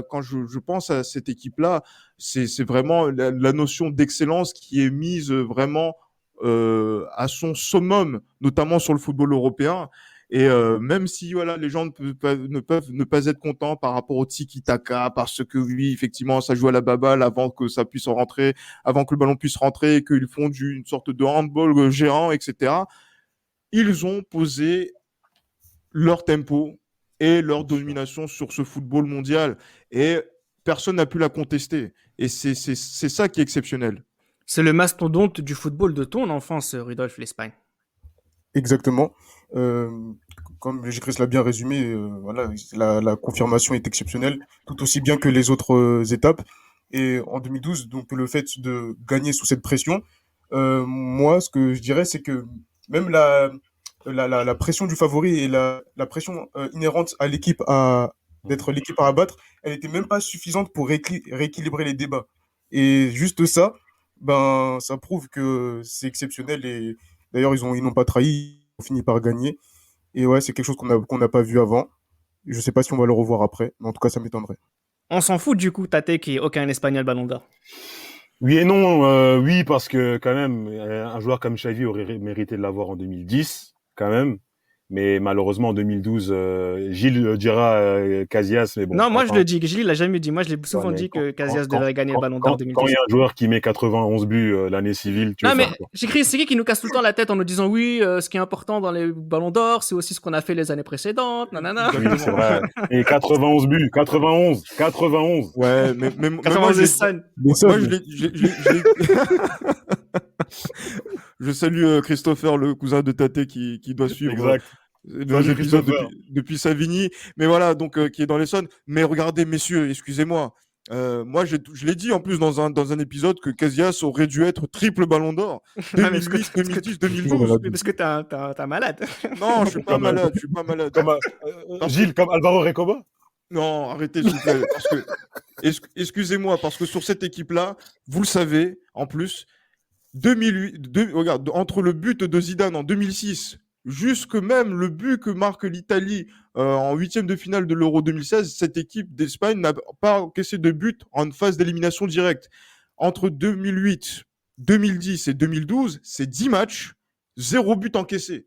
quand je pense à cette équipe-là, c'est vraiment la notion d'excellence qui est mise vraiment à son summum, notamment sur le football européen. Et même si voilà, les gens ne peuvent ne pas être contents par rapport au tiki-taka, parce que oui, effectivement, ça joue à la baballe avant que ça puisse rentrer, avant que le ballon puisse rentrer, et qu'ils font une sorte de handball géant, etc. Ils ont posé leur tempo et leur domination sur ce football mondial, et personne n'a pu la contester. Et c'est ça qui est exceptionnel. C'est le mastodonte du football de ton enfance, Rudolf, l'Espagne. Exactement. Comme Chris l'a bien résumé, voilà, la confirmation est exceptionnelle, tout aussi bien que les autres étapes. Et en 2012, donc le fait de gagner sous cette pression, moi, ce que je dirais, c'est que même la pression du favori et la pression inhérente à l'équipe d'être l'équipe à abattre, elle était même pas suffisante pour rééquilibrer les débats. Et juste ça, ben, ça prouve que c'est exceptionnel. Et d'ailleurs, ils n'ont pas trahi, ils ont fini par gagner. Et ouais, c'est quelque chose qu'on n'a pas vu avant. Je sais pas si on va le revoir après, mais en tout cas, ça m'étonnerait. On s'en fout du coup, Tate, qu'il n'y ait aucun Espagnol Ballon d'Or. Oui et non. Oui, parce que quand même, un joueur comme Xavi aurait mérité de l'avoir en 2010, quand même. Mais malheureusement, en 2012, Gilles dira Casillas. Mais bon, non, moi je le dis. Gilles l'a jamais dit. Moi je l'ai souvent dit que Casillas devrait gagner le Ballon d'Or en 2010. Quand il y a un joueur qui met 91 buts l'année civile, tu non, veux mais faire quoi? j'écris, c'est qui nous casse tout le temps la tête en nous disant oui, ce qui est important dans les Ballons d'Or, c'est aussi ce qu'on a fait les années précédentes, nanana. Oui, c'est vrai. Et 91 buts, 91. Ouais, mais moi, 91 Essonne. Je salue Christopher, le cousin de Tate, qui doit suivre Exact. nos épisodes depuis Savigny. Mais voilà, donc qui est dans l'Essonne. Mais regardez, messieurs, excusez-moi. Moi, je l'ai dit en plus dans un épisode que Casillas aurait dû être triple Ballon d'Or. 2008, 2010, 2012. Parce que t'es malade. Non, je suis pas malade. Comme, Gilles, comme Alvaro Recoba. Non, arrêtez s'il vous plaît. Parce que, excusez-moi, parce que sur cette équipe-là, vous le savez, en plus, 2008, regarde, entre le but de Zidane en 2006, jusque même le but que marque l'Italie en huitième de finale de l'Euro 2016, cette équipe d'Espagne n'a pas encaissé de but en phase d'élimination directe. Entre 2008, 2010 et 2012, c'est 10 matchs, 0 but encaissé.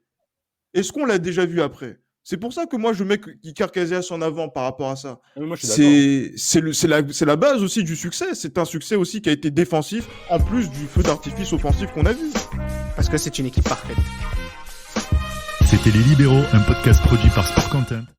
Est-ce qu'on l'a déjà vu après ? C'est pour ça que moi, je mets Iker Casillas en avant par rapport à ça. Moi, je suis d'accord. C'est la base aussi du succès. C'est un succès aussi qui a été défensif, en plus du feu d'artifice offensif qu'on a vu. Parce que c'est une équipe parfaite. C'était Les Libéraux, un podcast produit par Sport Content.